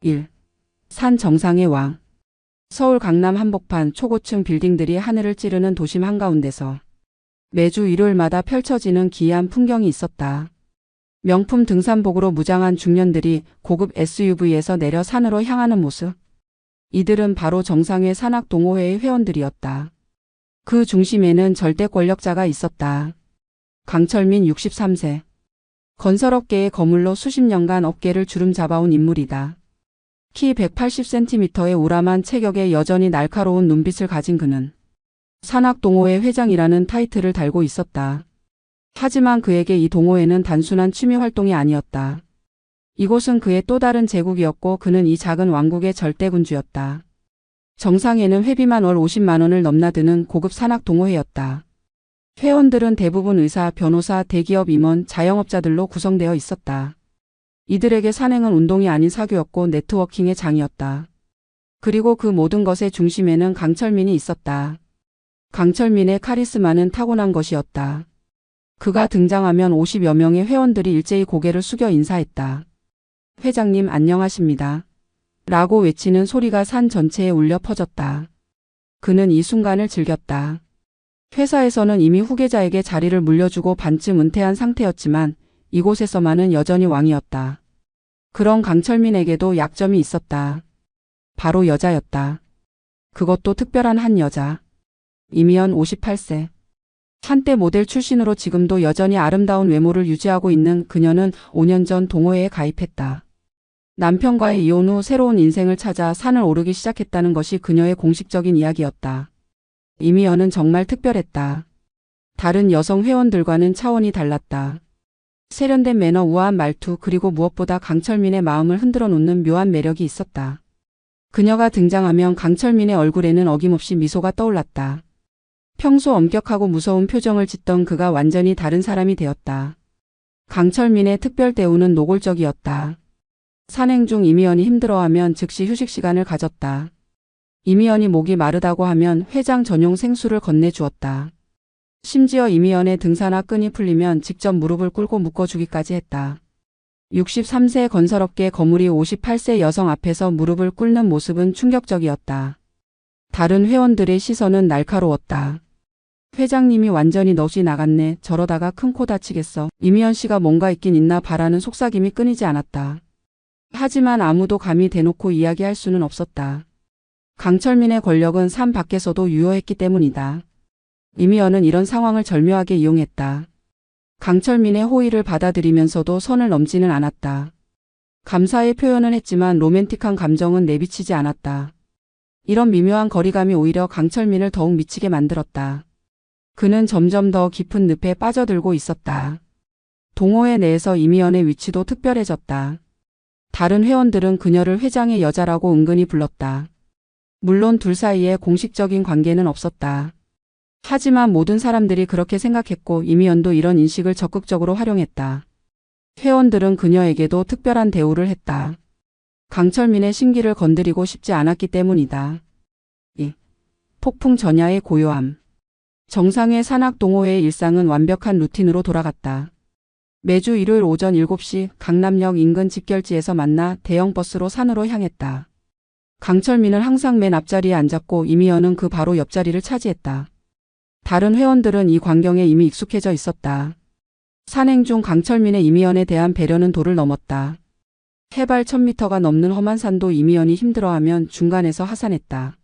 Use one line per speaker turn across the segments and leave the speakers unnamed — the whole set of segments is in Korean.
1. 산 정상의 왕. 서울 강남 한복판 초고층 빌딩들이 하늘을 찌르는 도심 한가운데서 매주 일요일마다 펼쳐지는 기이한 풍경이 있었다. 명품 등산복으로 무장한 중년들이 고급 SUV에서 내려 산으로 향하는 모습. 이들은 바로 정상회 산악동호회의 회원들이었다. 그 중심에는 절대 권력자가 있었다. 강철민 63세. 건설업계의 거물로 수십 년간 업계를 주름잡아온 인물이다. 키 180cm의 우람한 체격에 여전히 날카로운 눈빛을 가진 그는 산악동호회 회장이라는 타이틀을 달고 있었다. 하지만 그에게 이 동호회는 단순한 취미 활동이 아니었다. 이곳은 그의 또 다른 제국이었고 그는 이 작은 왕국의 절대군주였다. 정상에는 회비만 월 50만 원을 넘나드는 고급 산악동호회였다. 회원들은 대부분 의사, 변호사, 대기업 임원, 자영업자들로 구성되어 있었다. 이들에게 산행은 운동이 아닌 사교였고 네트워킹의 장이었다. 그리고 그 모든 것의 중심에는 강철민이 있었다. 강철민의 카리스마는 타고난 것이었다. 그가 등장하면 50여 명의 회원들이 일제히 고개를 숙여 인사했다. 회장님 안녕하십니다. 라고 외치는 소리가 산 전체에 울려 퍼졌다. 그는 이 순간을 즐겼다. 회사에서는 이미 후계자에게 자리를 물려주고 반쯤 은퇴한 상태였지만 이곳에서만은 여전히 왕이었다. 그런 강철민에게도 약점이 있었다. 바로 여자였다. 그것도 특별한 한 여자. 이미연 58세. 한때 모델 출신으로 지금도 여전히 아름다운 외모를 유지하고 있는 그녀는 5년 전 동호회에 가입했다. 남편과의 이혼 후 새로운 인생을 찾아 산을 오르기 시작했다는 것이 그녀의 공식적인 이야기였다. 이미연은 정말 특별했다. 다른 여성 회원들과는 차원이 달랐다. 세련된 매너, 우아한 말투, 그리고 무엇보다 강철민의 마음을 흔들어 놓는 묘한 매력이 있었다. 그녀가 등장하면 강철민의 얼굴에는 어김없이 미소가 떠올랐다. 평소 엄격하고 무서운 표정을 짓던 그가 완전히 다른 사람이 되었다. 강철민의 특별 대우는 노골적이었다. 산행 중 이미연이 힘들어하면 즉시 휴식 시간을 가졌다. 이미연이 목이 마르다고 하면 회장 전용 생수를 건네주었다. 심지어 이미연의 등산화 끈이 풀리면 직접 무릎을 꿇고 묶어주기까지 했다. 63세 건설업계 거물이 58세 여성 앞에서 무릎을 꿇는 모습은 충격적이었다. 다른 회원들의 시선은 날카로웠다. 회장님이 완전히 넋이 나갔네. 저러다가 큰 코 다치겠어. 이미연 씨가 뭔가 있긴 있나 바라는 속삭임이 끊이지 않았다. 하지만 아무도 감히 대놓고 이야기할 수는 없었다. 강철민의 권력은 산 밖에서도 유효했기 때문이다. 이미연은 이런 상황을 절묘하게 이용했다. 강철민의 호의를 받아들이면서도 선을 넘지는 않았다. 감사의 표현은 했지만 로맨틱한 감정은 내비치지 않았다. 이런 미묘한 거리감이 오히려 강철민을 더욱 미치게 만들었다. 그는 점점 더 깊은 늪에 빠져들고 있었다. 동호회 내에서 이미연의 위치도 특별해졌다. 다른 회원들은 그녀를 회장의 여자라고 은근히 불렀다. 물론 둘 사이에 공식적인 관계는 없었다. 하지만 모든 사람들이 그렇게 생각했고 이미연도 이런 인식을 적극적으로 활용했다. 회원들은 그녀에게도 특별한 대우를 했다. 강철민의 심기를 건드리고 싶지 않았기 때문이다. 2. 폭풍 전야의 고요함. 정상회 산악동호회의 일상은 완벽한 루틴으로 돌아갔다. 매주 일요일 오전 7시 강남역 인근 집결지에서 만나 대형 버스로 산으로 향했다. 강철민은 항상 맨 앞자리에 앉았고 이미연은 그 바로 옆자리를 차지했다. 다른 회원들은 이 광경에 이미 익숙해져 있었다. 산행 중 강철민의 이미연에 대한 배려는 도를 넘었다. 해발 1000m가 넘는 험한 산도 이미연이 힘들어하면 중간에서 하산했다.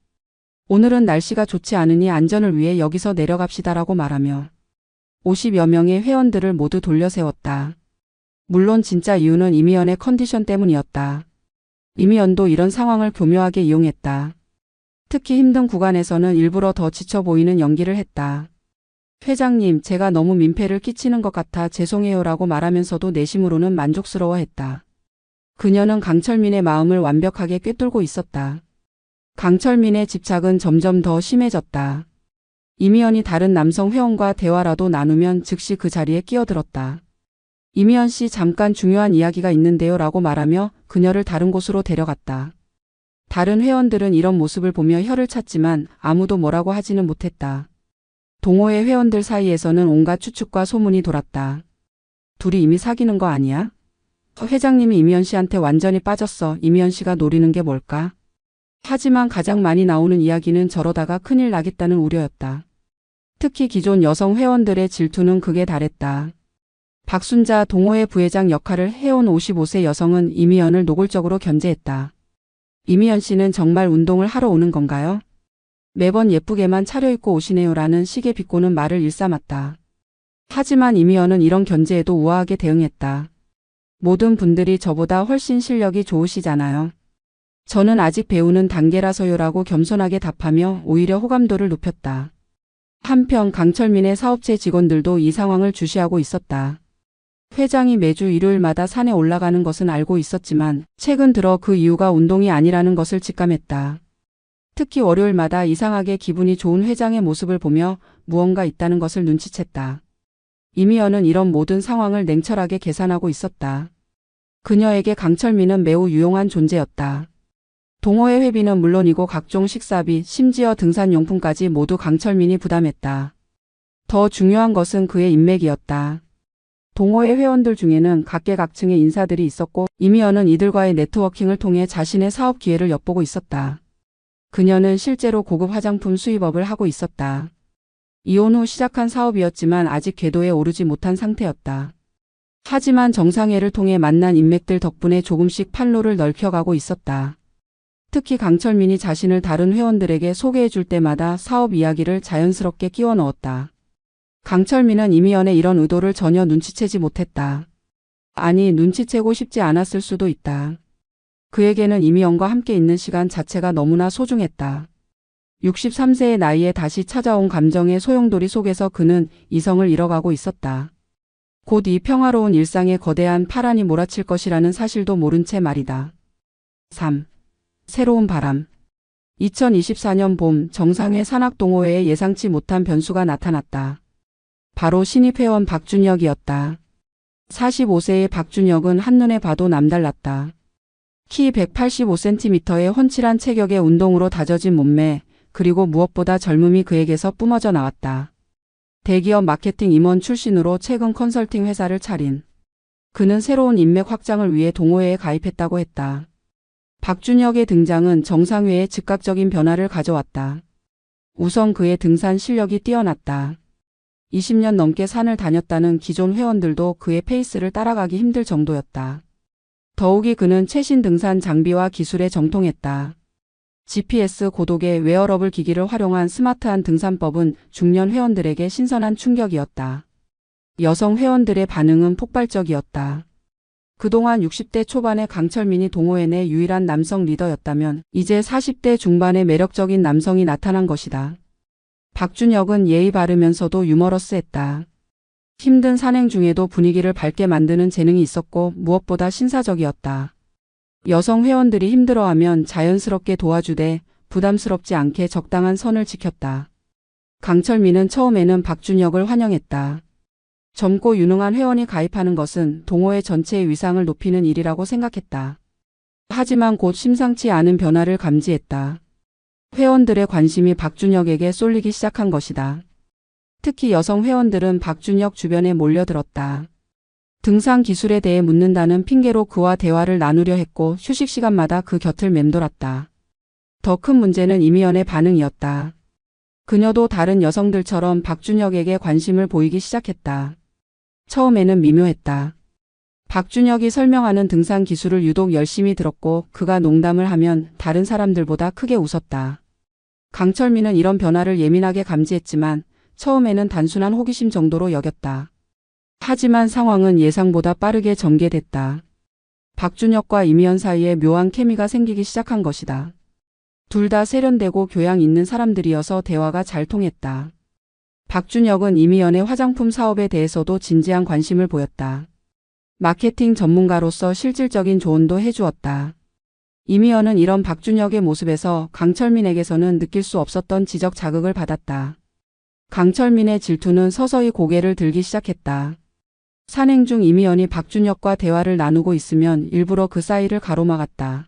오늘은 날씨가 좋지 않으니 안전을 위해 여기서 내려갑시다라고 말하며 50여 명의 회원들을 모두 돌려세웠다. 물론 진짜 이유는 이미연의 컨디션 때문이었다. 이미연도 이런 상황을 교묘하게 이용했다. 특히 힘든 구간에서는 일부러 더 지쳐 보이는 연기를 했다. 회장님, 제가 너무 민폐를 끼치는 것 같아 죄송해요라고 말하면서도 내심으로는 만족스러워했다. 그녀는 강철민의 마음을 완벽하게 꿰뚫고 있었다. 강철민의 집착은 점점 더 심해졌다. 이미연이 다른 남성 회원과 대화라도 나누면 즉시 그 자리에 끼어들었다. 이미연 씨 잠깐 중요한 이야기가 있는데요 라고 말하며 그녀를 다른 곳으로 데려갔다. 다른 회원들은 이런 모습을 보며 혀를 찼지만 아무도 뭐라고 하지는 못했다. 동호회 회원들 사이에서는 온갖 추측과 소문이 돌았다. 둘이 이미 사귀는 거 아니야? 회장님이 이미연 씨한테 완전히 빠졌어. 이미연 씨가 노리는 게 뭘까? 하지만 가장 많이 나오는 이야기는 저러다가 큰일 나겠다는 우려였다. 특히 기존 여성 회원들의 질투는 극에 달했다. 박순자 동호회 부회장 역할을 해온 55세 여성은 이미연을 노골적으로 견제했다. 이미연 씨는 정말 운동을 하러 오는 건가요? 매번 예쁘게만 차려입고 오시네요라는 식의 비꼬는 말을 일삼았다. 하지만 이미연은 이런 견제에도 우아하게 대응했다. 모든 분들이 저보다 훨씬 실력이 좋으시잖아요. 저는 아직 배우는 단계라서요라고 겸손하게 답하며 오히려 호감도를 높였다. 한편 강철민의 사업체 직원들도 이 상황을 주시하고 있었다. 회장이 매주 일요일마다 산에 올라가는 것은 알고 있었지만 최근 들어 그 이유가 운동이 아니라는 것을 직감했다. 특히 월요일마다 이상하게 기분이 좋은 회장의 모습을 보며 무언가 있다는 것을 눈치챘다. 이미연은 이런 모든 상황을 냉철하게 계산하고 있었다. 그녀에게 강철민은 매우 유용한 존재였다. 동호회 회비는 물론이고 각종 식사비, 심지어 등산용품까지 모두 강철민이 부담했다. 더 중요한 것은 그의 인맥이었다. 동호회 회원들 중에는 각계각층의 인사들이 있었고 이미연은 이들과의 네트워킹을 통해 자신의 사업 기회를 엿보고 있었다. 그녀는 실제로 고급 화장품 수입업을 하고 있었다. 이혼 후 시작한 사업이었지만 아직 궤도에 오르지 못한 상태였다. 하지만 정상회를 통해 만난 인맥들 덕분에 조금씩 판로를 넓혀가고 있었다. 특히 강철민이 자신을 다른 회원들에게 소개해 줄 때마다 사업 이야기를 자연스럽게 끼워 넣었다. 강철민은 이미연의 이런 의도를 전혀 눈치채지 못했다. 아니, 눈치채고 싶지 않았을 수도 있다. 그에게는 이미연과 함께 있는 시간 자체가 너무나 소중했다. 63세의 나이에 다시 찾아온 감정의 소용돌이 속에서 그는 이성을 잃어가고 있었다. 곧 이 평화로운 일상에 거대한 파란이 몰아칠 것이라는 사실도 모른 채 말이다. 3. 새로운 바람. 2024년 봄 정상회 산악동호회에 예상치 못한 변수가 나타났다. 바로 신입 회원 박준혁이었다. 45세의 박준혁은 한눈에 봐도 남달랐다. 키 185cm의 훤칠한 체격의 운동으로 다져진 몸매, 그리고 무엇보다 젊음이 그에게서 뿜어져 나왔다. 대기업 마케팅 임원 출신으로 최근 컨설팅 회사를 차린 그는 새로운 인맥 확장을 위해 동호회에 가입했다고 했다. 박준혁의 등장은 정상회에 즉각적인 변화를 가져왔다. 우선 그의 등산 실력이 뛰어났다. 20년 넘게 산을 다녔다는 기존 회원들도 그의 페이스를 따라가기 힘들 정도였다. 더욱이 그는 최신 등산 장비와 기술에 정통했다. GPS 고독의 웨어러블 기기를 활용한 스마트한 등산법은 중년 회원들에게 신선한 충격이었다. 여성 회원들의 반응은 폭발적이었다. 그동안 60대 초반의 강철민이 동호회 내 유일한 남성 리더였다면 이제 40대 중반의 매력적인 남성이 나타난 것이다. 박준혁은 예의 바르면서도 유머러스했다. 힘든 산행 중에도 분위기를 밝게 만드는 재능이 있었고 무엇보다 신사적이었다. 여성 회원들이 힘들어하면 자연스럽게 도와주되 부담스럽지 않게 적당한 선을 지켰다. 강철민은 처음에는 박준혁을 환영했다. 젊고 유능한 회원이 가입하는 것은 동호회 전체의 위상을 높이는 일이라고 생각했다. 하지만 곧 심상치 않은 변화를 감지했다. 회원들의 관심이 박준혁에게 쏠리기 시작한 것이다. 특히 여성 회원들은 박준혁 주변에 몰려들었다. 등산 기술에 대해 묻는다는 핑계로 그와 대화를 나누려 했고 휴식 시간마다 그 곁을 맴돌았다. 더 큰 문제는 이미연의 반응이었다. 그녀도 다른 여성들처럼 박준혁에게 관심을 보이기 시작했다. 처음에는 미묘했다. 박준혁이 설명하는 등산 기술을 유독 열심히 들었고 그가 농담을 하면 다른 사람들보다 크게 웃었다. 강철민은 이런 변화를 예민하게 감지했지만 처음에는 단순한 호기심 정도로 여겼다. 하지만 상황은 예상보다 빠르게 전개됐다. 박준혁과 이미연 사이에 묘한 케미가 생기기 시작한 것이다. 둘 다 세련되고 교양 있는 사람들이어서 대화가 잘 통했다. 박준혁은 이미연의 화장품 사업에 대해서도 진지한 관심을 보였다. 마케팅 전문가로서 실질적인 조언도 해주었다. 이미연은 이런 박준혁의 모습에서 강철민에게서는 느낄 수 없었던 지적 자극을 받았다. 강철민의 질투는 서서히 고개를 들기 시작했다. 산행 중 이미연이 박준혁과 대화를 나누고 있으면 일부러 그 사이를 가로막았다.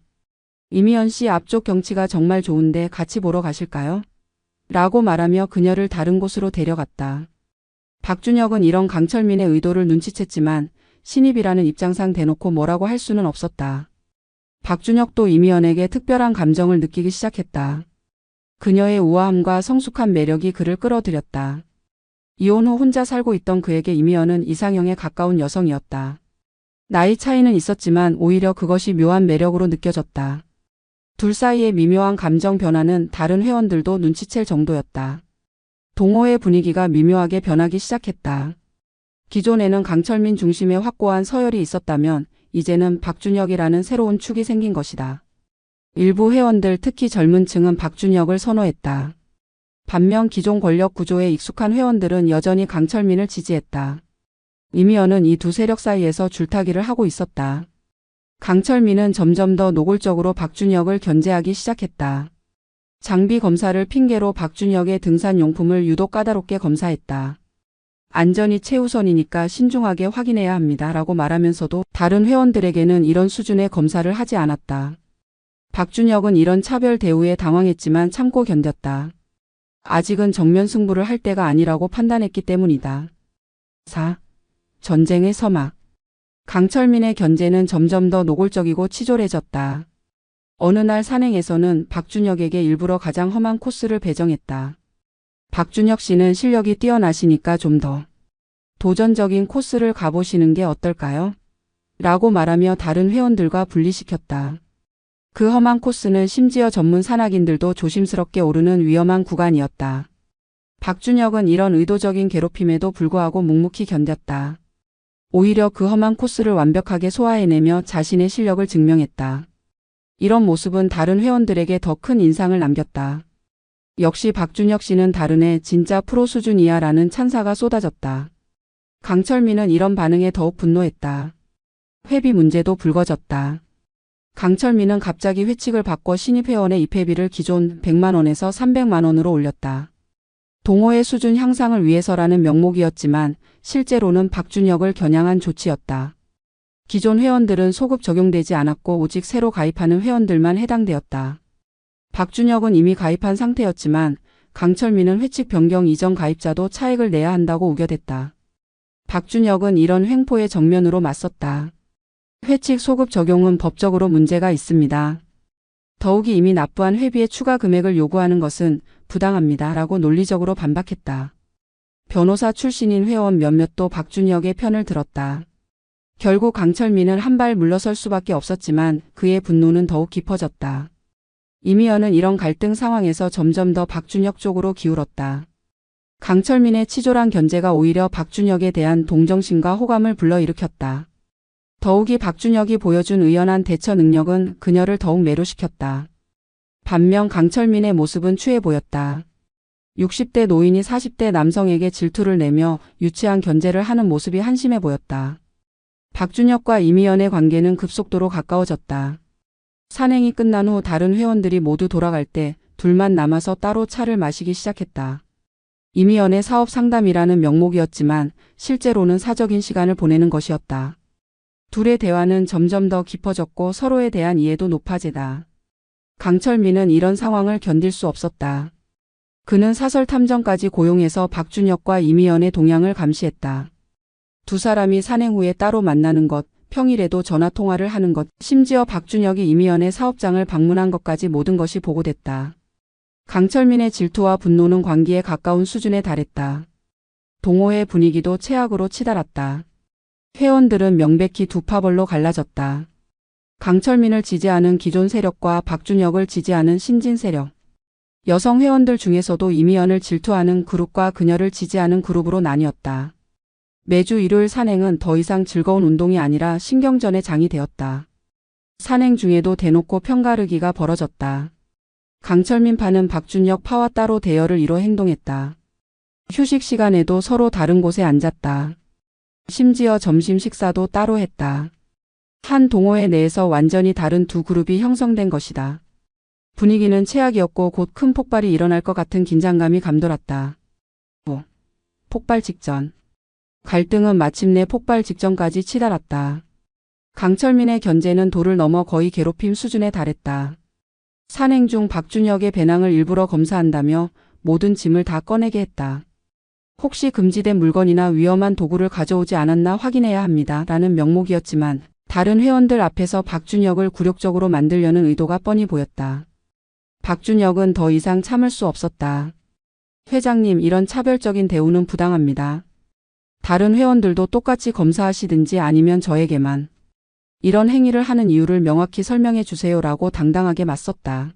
이미연 씨 앞쪽 경치가 정말 좋은데 같이 보러 가실까요? 라고 말하며 그녀를 다른 곳으로 데려갔다. 박준혁은 이런 강철민의 의도를 눈치챘지만 신입이라는 입장상 대놓고 뭐라고 할 수는 없었다. 박준혁도 이미연에게 특별한 감정을 느끼기 시작했다. 그녀의 우아함과 성숙한 매력이 그를 끌어들였다. 이혼 후 혼자 살고 있던 그에게 이미연은 이상형에 가까운 여성이었다. 나이 차이는 있었지만 오히려 그것이 묘한 매력으로 느껴졌다. 둘 사이의 미묘한 감정 변화는 다른 회원들도 눈치챌 정도였다. 동호회 분위기가 미묘하게 변하기 시작했다. 기존에는 강철민 중심의 확고한 서열이 있었다면 이제는 박준혁이라는 새로운 축이 생긴 것이다. 일부 회원들, 특히 젊은 층은 박준혁을 선호했다. 반면 기존 권력 구조에 익숙한 회원들은 여전히 강철민을 지지했다. 이미연은 이 두 세력 사이에서 줄타기를 하고 있었다. 강철민은 점점 더 노골적으로 박준혁을 견제하기 시작했다. 장비 검사를 핑계로 박준혁의 등산용품을 유독 까다롭게 검사했다. 안전이 최우선이니까 신중하게 확인해야 합니다. 라고 말하면서도 다른 회원들에게는 이런 수준의 검사를 하지 않았다. 박준혁은 이런 차별 대우에 당황했지만 참고 견뎠다. 아직은 정면 승부를 할 때가 아니라고 판단했기 때문이다. 4. 전쟁의 서막. 강철민의 견제는 점점 더 노골적이고 치졸해졌다. 어느 날 산행에서는 박준혁에게 일부러 가장 험한 코스를 배정했다. 박준혁 씨는 실력이 뛰어나시니까 좀 더 도전적인 코스를 가보시는 게 어떨까요? 라고 말하며 다른 회원들과 분리시켰다. 그 험한 코스는 심지어 전문 산악인들도 조심스럽게 오르는 위험한 구간이었다. 박준혁은 이런 의도적인 괴롭힘에도 불구하고 묵묵히 견뎠다. 오히려 그 험한 코스를 완벽하게 소화해내며 자신의 실력을 증명했다. 이런 모습은 다른 회원들에게 더 큰 인상을 남겼다. 역시 박준혁 씨는 다르네, 진짜 프로 수준이야 라는 찬사가 쏟아졌다. 강철민은 이런 반응에 더욱 분노했다. 회비 문제도 불거졌다. 강철민은 갑자기 회칙을 바꿔 신입 회원의 입회비를 기존 100만 원에서 300만 원으로 올렸다. 동호회 수준 향상을 위해서라는 명목이었지만 실제로는 박준혁을 겨냥한 조치였다. 기존 회원들은 소급 적용되지 않았고 오직 새로 가입하는 회원들만 해당되었다. 박준혁은 이미 가입한 상태였지만 강철민은 회칙 변경 이전 가입자도 차액을 내야 한다고 우겨댔다. 박준혁은 이런 횡포에 정면으로 맞섰다. 회칙 소급 적용은 법적으로 문제가 있습니다. 더욱이 이미 납부한 회비의 추가 금액을 요구하는 것은 부당합니다. 라고 논리적으로 반박했다. 변호사 출신인 회원 몇몇도 박준혁의 편을 들었다. 결국 강철민은 한 발 물러설 수밖에 없었지만 그의 분노는 더욱 깊어졌다. 이미연은 이런 갈등 상황에서 점점 더 박준혁 쪽으로 기울었다. 강철민의 치졸한 견제가 오히려 박준혁에 대한 동정심과 호감을 불러일으켰다. 더욱이 박준혁이 보여준 의연한 대처 능력은 그녀를 더욱 매료시켰다. 반면 강철민의 모습은 추해 보였다. 60대 노인이 40대 남성에게 질투를 내며 유치한 견제를 하는 모습이 한심해 보였다. 박준혁과 이미연의 관계는 급속도로 가까워졌다. 산행이 끝난 후 다른 회원들이 모두 돌아갈 때 둘만 남아서 따로 차를 마시기 시작했다. 이미연의 사업 상담이라는 명목이었지만 실제로는 사적인 시간을 보내는 것이었다. 둘의 대화는 점점 더 깊어졌고 서로에 대한 이해도 높아지다. 강철민은 이런 상황을 견딜 수 없었다. 그는 사설 탐정까지 고용해서 박준혁과 이미연의 동향을 감시했다. 두 사람이 산행 후에 따로 만나는 것, 평일에도 전화통화를 하는 것, 심지어 박준혁이 이미연의 사업장을 방문한 것까지 모든 것이 보고됐다. 강철민의 질투와 분노는 광기에 가까운 수준에 달했다. 동호회 분위기도 최악으로 치달았다. 회원들은 명백히 두 파벌로 갈라졌다. 강철민을 지지하는 기존 세력과 박준혁을 지지하는 신진 세력. 여성 회원들 중에서도 이미연을 질투하는 그룹과 그녀를 지지하는 그룹으로 나뉘었다. 매주 일요일 산행은 더 이상 즐거운 운동이 아니라 신경전의 장이 되었다. 산행 중에도 대놓고 편가르기가 벌어졌다. 강철민 파는 박준혁 파와 따로 대열을 이뤄 행동했다. 휴식 시간에도 서로 다른 곳에 앉았다. 심지어 점심 식사도 따로 했다. 한 동호회 내에서 완전히 다른 두 그룹이 형성된 것이다. 분위기는 최악이었고 곧 큰 폭발이 일어날 것 같은 긴장감이 감돌았다. 폭발 직전. 갈등은 마침내 폭발 직전까지 치달았다. 강철민의 견제는 도를 넘어 거의 괴롭힘 수준에 달했다. 산행 중 박준혁의 배낭을 일부러 검사한다며 모든 짐을 다 꺼내게 했다. 혹시 금지된 물건이나 위험한 도구를 가져오지 않았나 확인해야 합니다. 라는 명목이었지만 다른 회원들 앞에서 박준혁을 굴욕적으로 만들려는 의도가 뻔히 보였다. 박준혁은 더 이상 참을 수 없었다. 회장님, 이런 차별적인 대우는 부당합니다. 다른 회원들도 똑같이 검사하시든지 아니면 저에게만 이런 행위를 하는 이유를 명확히 설명해 주세요라고 당당하게 맞섰다.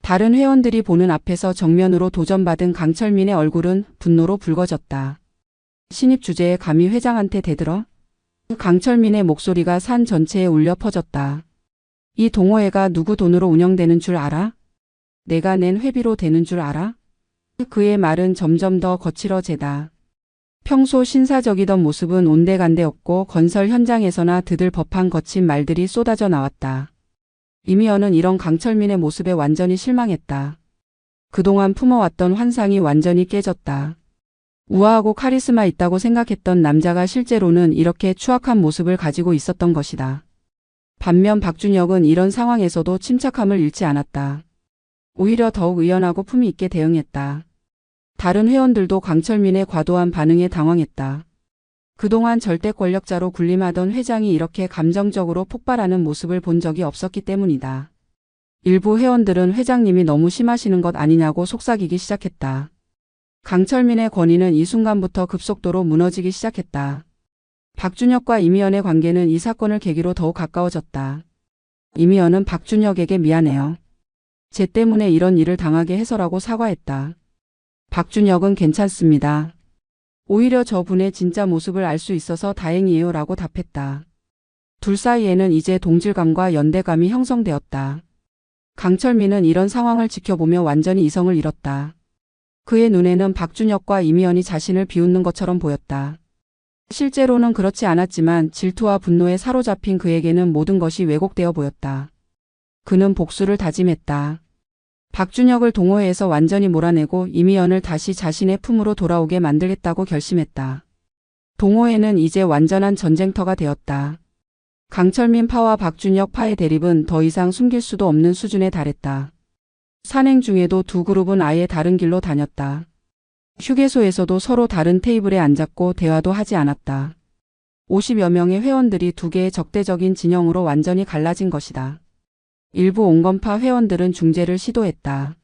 다른 회원들이 보는 앞에서 정면으로 도전받은 강철민의 얼굴은 분노로 붉어졌다. 신입 주제에 감히 회장한테 대들어? 강철민의 목소리가 산 전체에 울려 퍼졌다. 이 동호회가 누구 돈으로 운영되는 줄 알아? 내가 낸 회비로 되는 줄 알아? 그의 말은 점점 더 거칠어지다. 평소 신사적이던 모습은 온데간데 없고 건설 현장에서나 드들 법한 거친 말들이 쏟아져 나왔다. 이미연은 이런 강철민의 모습에 완전히 실망했다. 그동안 품어왔던 환상이 완전히 깨졌다. 우아하고 카리스마 있다고 생각했던 남자가 실제로는 이렇게 추악한 모습을 가지고 있었던 것이다. 반면 박준혁은 이런 상황에서도 침착함을 잃지 않았다. 오히려 더욱 의연하고 품위 있게 대응했다. 다른 회원들도 강철민의 과도한 반응에 당황했다. 그동안 절대 권력자로 군림하던 회장이 이렇게 감정적으로 폭발하는 모습을 본 적이 없었기 때문이다. 일부 회원들은 회장님이 너무 심하시는 것 아니냐고 속삭이기 시작했다. 강철민의 권위는 이 순간부터 급속도로 무너지기 시작했다. 박준혁과 이미연의 관계는 이 사건을 계기로 더욱 가까워졌다. 이미연은 박준혁에게 미안해요. 쟤 때문에 이런 일을 당하게 해서라고 사과했다. 박준혁은 괜찮습니다. 오히려 저분의 진짜 모습을 알 수 있어서 다행이에요 라고 답했다. 둘 사이에는 이제 동질감과 연대감이 형성되었다. 강철민은 이런 상황을 지켜보며 완전히 이성을 잃었다. 그의 눈에는 박준혁과 이미연이 자신을 비웃는 것처럼 보였다. 실제로는 그렇지 않았지만 질투와 분노에 사로잡힌 그에게는 모든 것이 왜곡되어 보였다. 그는 복수를 다짐했다. 박준혁을 동호회에서 완전히 몰아내고 이미연을 다시 자신의 품으로 돌아오게 만들겠다고 결심했다. 동호회는 이제 완전한 전쟁터가 되었다. 강철민 파와 박준혁 파의 대립은 더 이상 숨길 수도 없는 수준에 달했다. 산행 중에도 두 그룹은 아예 다른 길로 다녔다. 휴게소에서도 서로 다른 테이블에 앉았고 대화도 하지 않았다. 50여 명의 회원들이 두 개의 적대적인 진영으로 완전히 갈라진 것이다. 일부 온건파 회원들은 중재를 시도했다.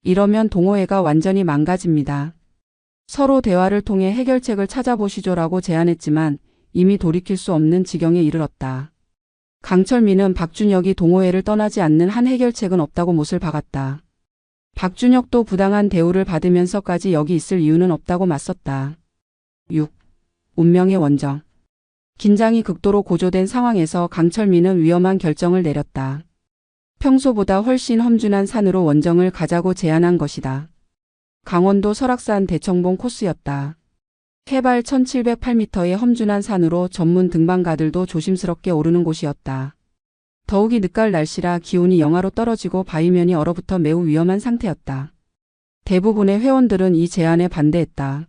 이러면 동호회가 완전히 망가집니다. 서로 대화를 통해 해결책을 찾아보시죠라고 제안했지만 이미 돌이킬 수 없는 지경에 이르렀다. 강철민은 박준혁이 동호회를 떠나지 않는 한 해결책은 없다고 못을 박았다. 박준혁도 부당한 대우를 받으면서까지 여기 있을 이유는 없다고 맞섰다. 6. 운명의 원정. 긴장이 극도로 고조된 상황에서 강철민은 위험한 결정을 내렸다. 평소보다 훨씬 험준한 산으로 원정을 가자고 제안한 것이다. 강원도 설악산 대청봉 코스였다. 해발 1708m의 험준한 산으로 전문 등반가들도 조심스럽게 오르는 곳이었다. 더욱이 늦가을 날씨라 기온이 영하로 떨어지고 바위면이 얼어붙어 매우 위험한 상태였다. 대부분의 회원들은 이 제안에 반대했다.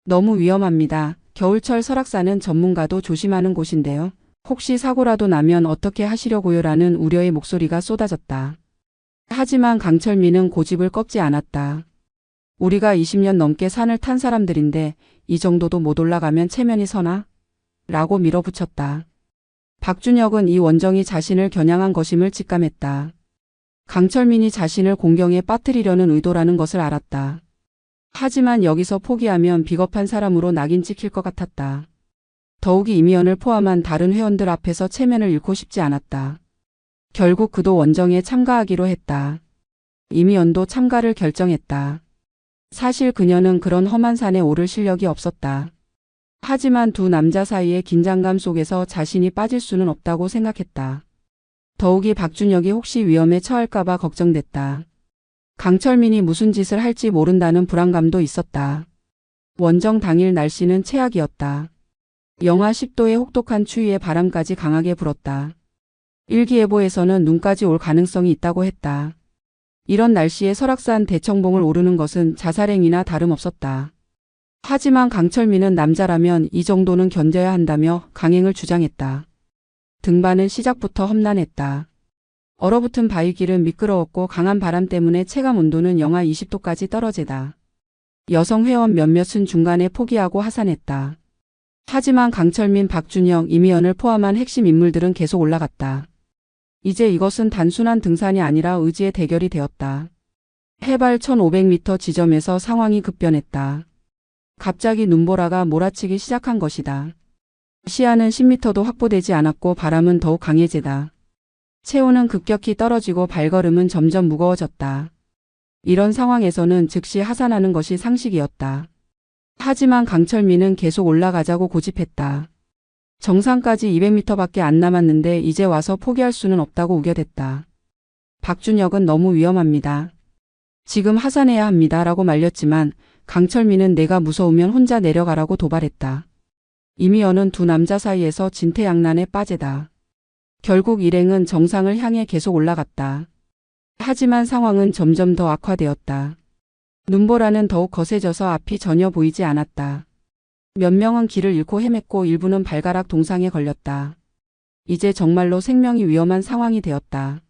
너무 위험합니다. 겨울철 설악산은 전문가도 조심하는 곳인데요. 혹시 사고라도 나면 어떻게 하시려고요? 라는 우려의 목소리가 쏟아졌다. 하지만 강철민은 고집을 꺾지 않았다. 우리가 20년 넘게 산을 탄 사람들인데 이 정도도 못 올라가면 체면이 서나? 라고 밀어붙였다. 박준혁은 이 원정이 자신을 겨냥한 것임을 직감했다. 강철민이 자신을 공경에 빠뜨리려는 의도라는 것을 알았다. 하지만 여기서 포기하면 비겁한 사람으로 낙인 찍힐 것 같았다. 더욱이 이미연을 포함한 다른 회원들 앞에서 체면을 잃고 싶지 않았다. 결국 그도 원정에 참가하기로 했다. 이미연도 참가를 결정했다. 사실 그녀는 그런 험한 산에 오를 실력이 없었다. 하지만 두 남자 사이의 긴장감 속에서 자신이 빠질 수는 없다고 생각했다. 더욱이 박준혁이 혹시 위험에 처할까봐 걱정됐다. 강철민이 무슨 짓을 할지 모른다는 불안감도 있었다. 원정 당일 날씨는 최악이었다. 영하 10도의 혹독한 추위에 바람까지 강하게 불었다. 일기예보에서는 눈까지 올 가능성이 있다고 했다. 이런 날씨에 설악산 대청봉을 오르는 것은 자살행위나 다름없었다. 하지만 강철민은 남자라면 이 정도는 견뎌야 한다며 강행을 주장했다. 등반은 시작부터 험난했다. 얼어붙은 바위길은 미끄러웠고 강한 바람 때문에 체감 온도는 영하 20도까지 떨어지다. 여성 회원 몇몇은 중간에 포기하고 하산했다. 하지만 강철민, 박준혁, 이미연을 포함한 핵심 인물들은 계속 올라갔다. 이제 이것은 단순한 등산이 아니라 의지의 대결이 되었다. 해발 1500m 지점에서 상황이 급변했다. 갑자기 눈보라가 몰아치기 시작한 것이다. 시야는 10m도 확보되지 않았고 바람은 더욱 강해지다. 체온은 급격히 떨어지고 발걸음은 점점 무거워졌다. 이런 상황에서는 즉시 하산하는 것이 상식이었다. 하지만 강철민은 계속 올라가자고 고집했다. 정상까지 200m밖에 안 남았는데 이제 와서 포기할 수는 없다고 우겨댔다. 박준혁은 너무 위험합니다. 지금 하산해야 합니다. 라고 말렸지만 강철민은 내가 무서우면 혼자 내려가라고 도발했다. 이미연은 두 남자 사이에서 진퇴양난에 빠지다. 결국 일행은 정상을 향해 계속 올라갔다. 하지만 상황은 점점 더 악화되었다. 눈보라는 더욱 거세져서 앞이 전혀 보이지 않았다. 몇 명은 길을 잃고 헤맸고 일부는 발가락 동상에 걸렸다. 이제 정말로 생명이 위험한 상황이 되었다.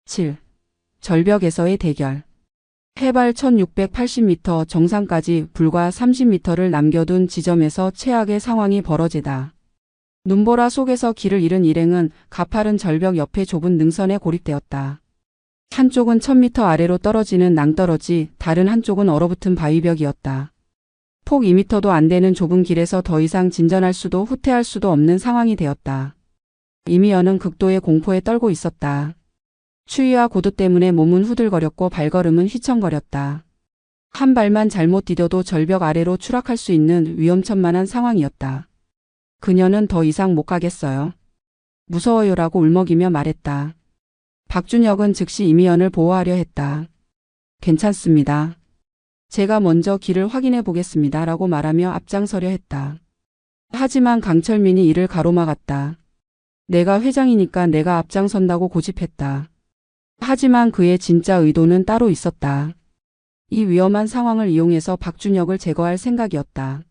7. 절벽에서의 대결. 해발 1680m 정상까지 불과 30m를 남겨둔 지점에서 최악의 상황이 벌어지다. 눈보라 속에서 길을 잃은 일행은 가파른 절벽 옆에 좁은 능선에 고립되었다. 한쪽은 1000m 아래로 떨어지는 낭떠러지, 다른 한쪽은 얼어붙은 바위벽이었다. 폭 2m도 안 되는 좁은 길에서 더 이상 진전할 수도 후퇴할 수도 없는 상황이 되었다. 이미연은 극도의 공포에 떨고 있었다. 추위와 고도 때문에 몸은 후들거렸고 발걸음은 휘청거렸다. 한 발만 잘못 디뎌도 절벽 아래로 추락할 수 있는 위험천만한 상황이었다. 그녀는 더 이상 못 가겠어요. 무서워요라고 울먹이며 말했다. 박준혁은 즉시 이미연을 보호하려 했다. 괜찮습니다. 제가 먼저 길을 확인해 보겠습니다. 라고 말하며 앞장서려 했다. 하지만 강철민이 이를 가로막았다. 내가 회장이니까 내가 앞장선다고 고집했다. 하지만 그의 진짜 의도는 따로 있었다. 이 위험한 상황을 이용해서 박준혁을 제거할 생각이었다.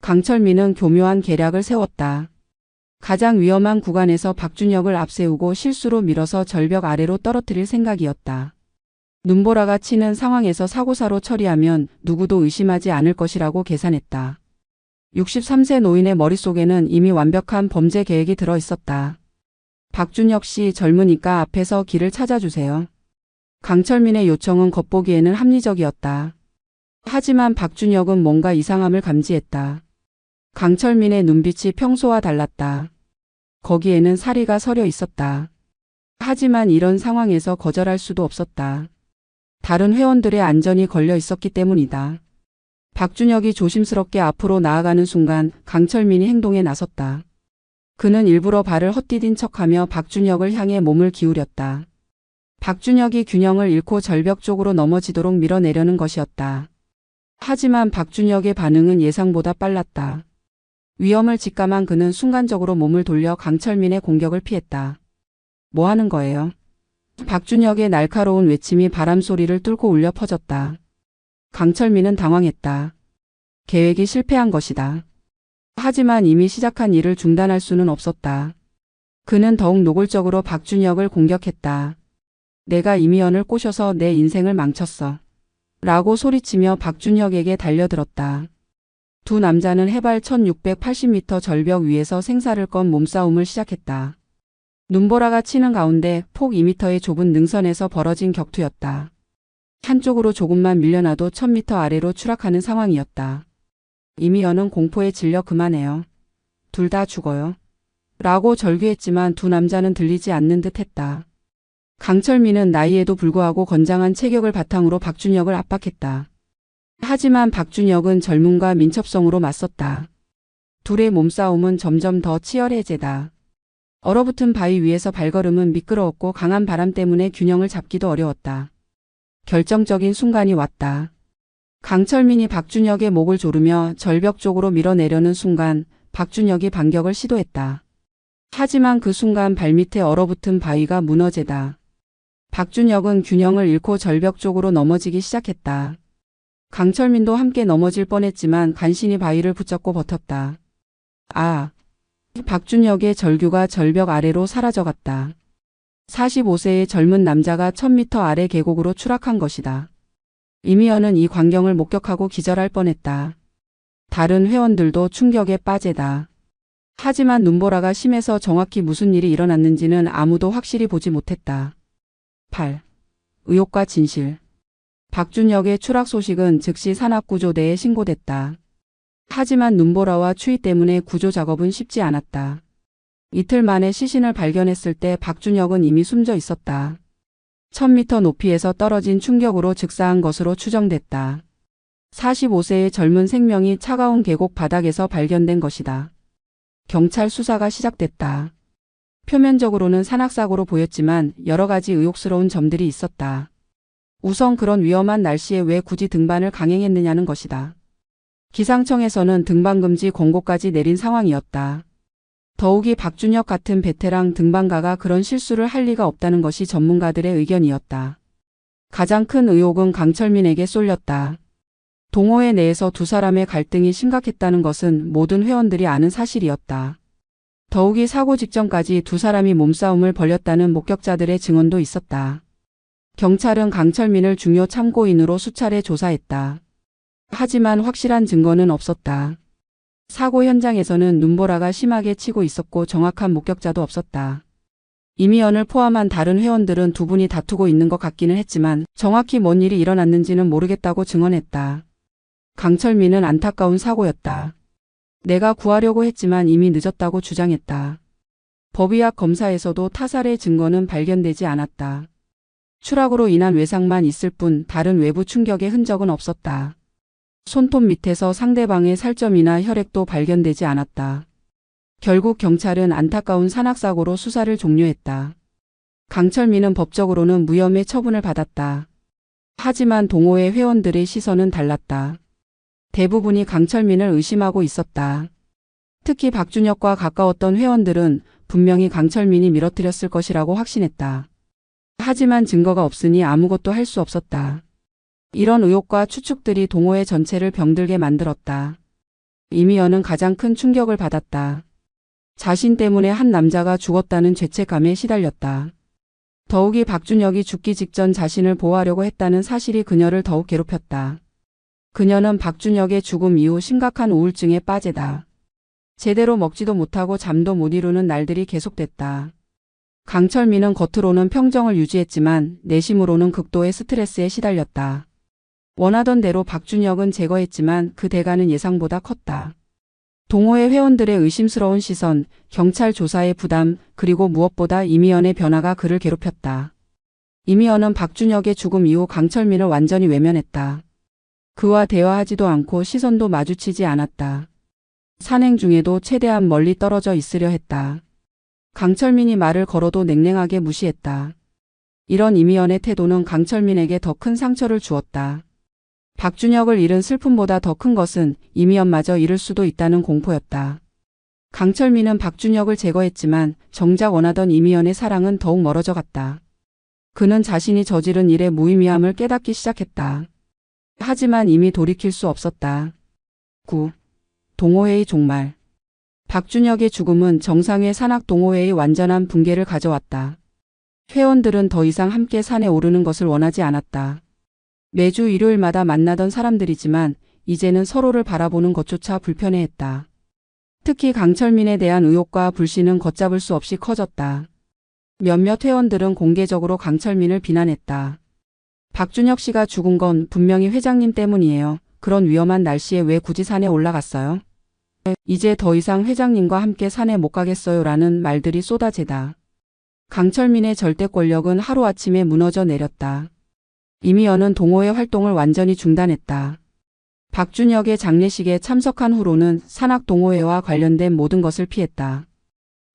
강철민은 교묘한 계략을 세웠다. 가장 위험한 구간에서 박준혁을 앞세우고 실수로 밀어서 절벽 아래로 떨어뜨릴 생각이었다. 눈보라가 치는 상황에서 사고사로 처리하면 누구도 의심하지 않을 것이라고 계산했다. 63세 노인의 머릿속에는 이미 완벽한 범죄 계획이 들어 있었다. 박준혁 씨, 젊으니까 앞에서 길을 찾아주세요. 강철민의 요청은 겉보기에는 합리적이었다. 하지만 박준혁은 뭔가 이상함을 감지했다. 강철민의 눈빛이 평소와 달랐다. 거기에는 사리가 서려 있었다. 하지만 이런 상황에서 거절할 수도 없었다. 다른 회원들의 안전이 걸려 있었기 때문이다. 박준혁이 조심스럽게 앞으로 나아가는 순간 강철민이 행동에 나섰다. 그는 일부러 발을 헛디딘 척하며 박준혁을 향해 몸을 기울였다. 박준혁이 균형을 잃고 절벽 쪽으로 넘어지도록 밀어내려는 것이었다. 하지만 박준혁의 반응은 예상보다 빨랐다. 위험을 직감한 그는 순간적으로 몸을 돌려 강철민의 공격을 피했다. 뭐 하는 거예요? 박준혁의 날카로운 외침이 바람 소리를 뚫고 울려 퍼졌다. 강철민은 당황했다. 계획이 실패한 것이다. 하지만 이미 시작한 일을 중단할 수는 없었다. 그는 더욱 노골적으로 박준혁을 공격했다. 내가 이미연을 꼬셔서 내 인생을 망쳤어. 라고 소리치며 박준혁에게 달려들었다. 두 남자는 해발 1680m 절벽 위에서 생사를 건 몸싸움을 시작했다. 눈보라가 치는 가운데 폭 2m의 좁은 능선에서 벌어진 격투였다. 한쪽으로 조금만 밀려나도 1000m 아래로 추락하는 상황이었다. 이미연은 공포에 질려 그만해요. 둘 다 죽어요. 라고 절규했지만 두 남자는 들리지 않는 듯 했다. 강철민은 나이에도 불구하고 건장한 체격을 바탕으로 박준혁을 압박했다. 하지만 박준혁은 젊음과 민첩성으로 맞섰다. 둘의 몸싸움은 점점 더 치열해지다. 얼어붙은 바위 위에서 발걸음은 미끄러웠고 강한 바람 때문에 균형을 잡기도 어려웠다. 결정적인 순간이 왔다. 강철민이 박준혁의 목을 조르며 절벽 쪽으로 밀어내려는 순간 박준혁이 반격을 시도했다. 하지만 그 순간 발밑에 얼어붙은 바위가 무너지다. 박준혁은 균형을 잃고 절벽 쪽으로 넘어지기 시작했다. 강철민도 함께 넘어질 뻔했지만 간신히 바위를 붙잡고 버텼다. 박준혁의 절규가 절벽 아래로 사라져갔다. 45세의 젊은 남자가 1000m 아래 계곡으로 추락한 것이다. 이미연은 이 광경을 목격하고 기절할 뻔했다. 다른 회원들도 충격에 빠지다. 하지만 눈보라가 심해서 정확히 무슨 일이 일어났는지는 아무도 확실히 보지 못했다. 8. 의혹과 진실. 박준혁의 추락 소식은 즉시 산악구조대에 신고됐다. 하지만 눈보라와 추위 때문에 구조 작업은 쉽지 않았다. 이틀 만에 시신을 발견했을 때 박준혁은 이미 숨져 있었다. 1000m 높이에서 떨어진 충격으로 즉사한 것으로 추정됐다. 45세의 젊은 생명이 차가운 계곡 바닥에서 발견된 것이다. 경찰 수사가 시작됐다. 표면적으로는 산악사고로 보였지만 여러 가지 의혹스러운 점들이 있었다. 우선 그런 위험한 날씨에 왜 굳이 등반을 강행했느냐는 것이다. 기상청에서는 등반금지 권고까지 내린 상황이었다. 더욱이 박준혁 같은 베테랑 등반가가 그런 실수를 할 리가 없다는 것이 전문가들의 의견이었다. 가장 큰 의혹은 강철민에게 쏠렸다. 동호회 내에서 두 사람의 갈등이 심각했다는 것은 모든 회원들이 아는 사실이었다. 더욱이 사고 직전까지 두 사람이 몸싸움을 벌였다는 목격자들의 증언도 있었다. 경찰은 강철민을 중요 참고인으로 수차례 조사했다. 하지만 확실한 증거는 없었다. 사고 현장에서는 눈보라가 심하게 치고 있었고 정확한 목격자도 없었다. 이미연을 포함한 다른 회원들은 두 분이 다투고 있는 것 같기는 했지만 정확히 뭔 일이 일어났는지는 모르겠다고 증언했다. 강철민은 안타까운 사고였다. 내가 구하려고 했지만 이미 늦었다고 주장했다. 법의학 검사에서도 타살의 증거는 발견되지 않았다. 추락으로 인한 외상만 있을 뿐 다른 외부 충격의 흔적은 없었다. 손톱 밑에서 상대방의 살점이나 혈액도 발견되지 않았다. 결국 경찰은 안타까운 산악사고로 수사를 종료했다. 강철민은 법적으로는 무혐의 처분을 받았다. 하지만 동호회 회원들의 시선은 달랐다. 대부분이 강철민을 의심하고 있었다. 특히 박준혁과 가까웠던 회원들은 분명히 강철민이 밀어뜨렸을 것이라고 확신했다. 하지만 증거가 없으니 아무것도 할 수 없었다. 이런 의혹과 추측들이 동호회 전체를 병들게 만들었다. 이미연은 가장 큰 충격을 받았다. 자신 때문에 한 남자가 죽었다는 죄책감에 시달렸다. 더욱이 박준혁이 죽기 직전 자신을 보호하려고 했다는 사실이 그녀를 더욱 괴롭혔다. 그녀는 박준혁의 죽음 이후 심각한 우울증에 빠지다. 제대로 먹지도 못하고 잠도 못 이루는 날들이 계속됐다. 강철민은 겉으로는 평정을 유지했지만 내심으로는 극도의 스트레스에 시달렸다. 원하던 대로 박준혁은 제거했지만 그 대가는 예상보다 컸다. 동호회 회원들의 의심스러운 시선, 경찰 조사의 부담, 그리고 무엇보다 이미연의 변화가 그를 괴롭혔다. 이미연은 박준혁의 죽음 이후 강철민을 완전히 외면했다. 그와 대화하지도 않고 시선도 마주치지 않았다. 산행 중에도 최대한 멀리 떨어져 있으려 했다. 강철민이 말을 걸어도 냉랭하게 무시했다. 이런 이미연의 태도는 강철민에게 더 큰 상처를 주었다. 박준혁을 잃은 슬픔보다 더 큰 것은 이미연마저 잃을 수도 있다는 공포였다. 강철민은 박준혁을 제거했지만 정작 원하던 이미연의 사랑은 더욱 멀어져 갔다. 그는 자신이 저지른 일의 무의미함을 깨닫기 시작했다. 하지만 이미 돌이킬 수 없었다. 9. 동호회의 종말. 박준혁의 죽음은 정상회 산악동호회의 완전한 붕괴를 가져왔다. 회원들은 더 이상 함께 산에 오르는 것을 원하지 않았다. 매주 일요일마다 만나던 사람들이지만 이제는 서로를 바라보는 것조차 불편해했다. 특히 강철민에 대한 의혹과 불신은 걷잡을 수 없이 커졌다. 몇몇 회원들은 공개적으로 강철민을 비난했다. 박준혁 씨가 죽은 건 분명히 회장님 때문이에요. 그런 위험한 날씨에 왜 굳이 산에 올라갔어요? 이제 더 이상 회장님과 함께 산에 못 가겠어요 라는 말들이 쏟아지다. 강철민의 절대 권력은 하루아침에 무너져 내렸다. 이미연은 동호회 활동을 완전히 중단했다. 박준혁의 장례식에 참석한 후로는 산악동호회와 관련된 모든 것을 피했다.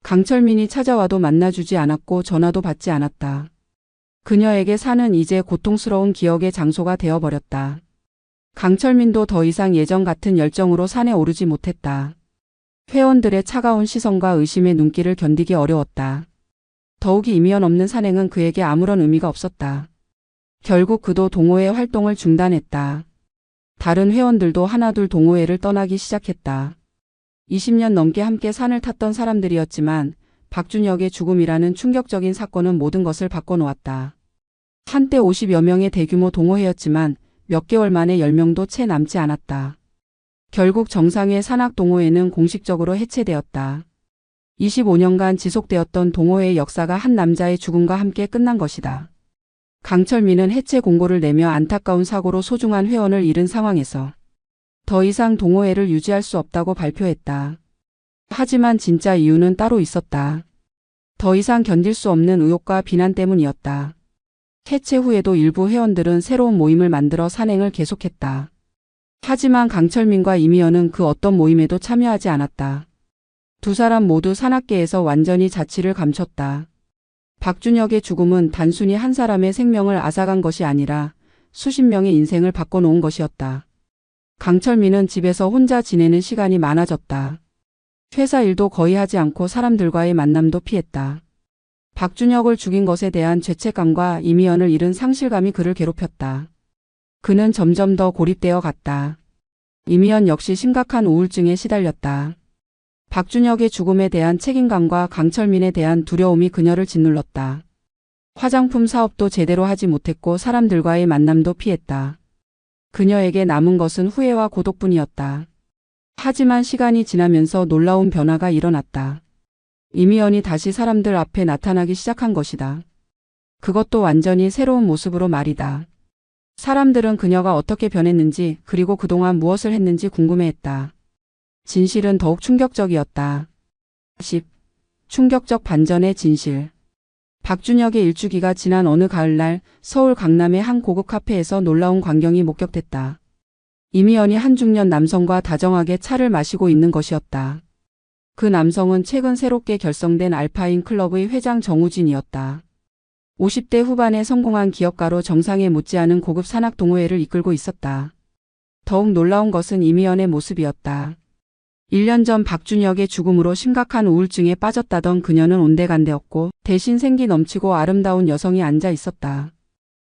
강철민이 찾아와도 만나주지 않았고 전화도 받지 않았다. 그녀에게 산은 이제 고통스러운 기억의 장소가 되어버렸다. 강철민도 더 이상 예전 같은 열정으로 산에 오르지 못했다. 회원들의 차가운 시선과 의심의 눈길을 견디기 어려웠다. 더욱이 이미연 없는 산행은 그에게 아무런 의미가 없었다. 결국 그도 동호회 활동을 중단했다. 다른 회원들도 하나둘 동호회를 떠나기 시작했다. 20년 넘게 함께 산을 탔던 사람들이었지만 박준혁의 죽음이라는 충격적인 사건은 모든 것을 바꿔놓았다. 한때 50여 명의 대규모 동호회였지만 몇 개월 만에 10명도 채 남지 않았다. 결국 정상회 산악동호회는 공식적으로 해체되었다. 25년간 지속되었던 동호회의 역사가 한 남자의 죽음과 함께 끝난 것이다. 강철민은 해체 공고를 내며 안타까운 사고로 소중한 회원을 잃은 상황에서 더 이상 동호회를 유지할 수 없다고 발표했다. 하지만 진짜 이유는 따로 있었다. 더 이상 견딜 수 없는 의혹과 비난 때문이었다. 해체 후에도 일부 회원들은 새로운 모임을 만들어 산행을 계속했다. 하지만 강철민과 이미연은 그 어떤 모임에도 참여하지 않았다. 두 사람 모두 산악계에서 완전히 자취를 감췄다. 박준혁의 죽음은 단순히 한 사람의 생명을 앗아간 것이 아니라 수십 명의 인생을 바꿔놓은 것이었다. 강철민은 집에서 혼자 지내는 시간이 많아졌다. 회사 일도 거의 하지 않고 사람들과의 만남도 피했다. 박준혁을 죽인 것에 대한 죄책감과 이미연을 잃은 상실감이 그를 괴롭혔다. 그는 점점 더 고립되어 갔다. 이미연 역시 심각한 우울증에 시달렸다. 박준혁의 죽음에 대한 책임감과 강철민에 대한 두려움이 그녀를 짓눌렀다. 화장품 사업도 제대로 하지 못했고 사람들과의 만남도 피했다. 그녀에게 남은 것은 후회와 고독뿐이었다. 하지만 시간이 지나면서 놀라운 변화가 일어났다. 이미연이 다시 사람들 앞에 나타나기 시작한 것이다. 그것도 완전히 새로운 모습으로 말이다. 사람들은 그녀가 어떻게 변했는지 그리고 그동안 무엇을 했는지 궁금해했다. 진실은 더욱 충격적이었다. 10. 충격적 반전의 진실. 박준혁의 일주기가 지난 어느 가을날 서울 강남의 한 고급 카페에서 놀라운 광경이 목격됐다. 이미연이 한 중년 남성과 다정하게 차를 마시고 있는 것이었다. 그 남성은 최근 새롭게 결성된 알파인 클럽의 회장 정우진이었다. 50대 후반에 성공한 기업가로 정상에 못지않은 고급 산악 동호회를 이끌고 있었다. 더욱 놀라운 것은 이미연의 모습이었다. 1년 전 박준혁의 죽음으로 심각한 우울증에 빠졌다던 그녀는 온데간데없고 대신 생기 넘치고 아름다운 여성이 앉아 있었다.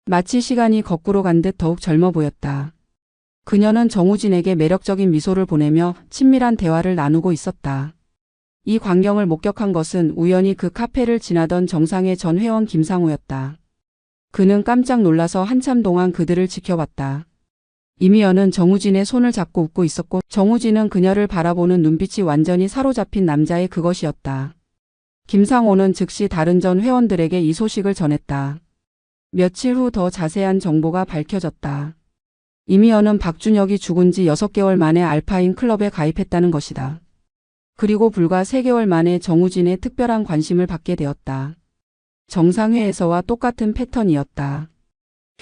마치 시간이 거꾸로 간 듯 더욱 젊어 보였다. 그녀는 정우진에게 매력적인 미소를 보내며 친밀한 대화를 나누고 있었다. 이 광경을 목격한 것은 우연히 그 카페를 지나던 정상회 전 회원 김상우였다. 그는 깜짝 놀라서 한참 동안 그들을 지켜봤다. 이미연은 정우진의 손을 잡고 웃고 있었고 정우진은 그녀를 바라보는 눈빛이 완전히 사로잡힌 남자의 그것이었다. 김상호는 즉시 다른 전 회원들에게 이 소식을 전했다. 며칠 후 더 자세한 정보가 밝혀졌다. 이미연은 박준혁이 죽은 지 6개월 만에 알파인 클럽에 가입했다는 것이다. 그리고 불과 3개월 만에 정우진의 특별한 관심을 받게 되었다. 정상회에서와 똑같은 패턴이었다.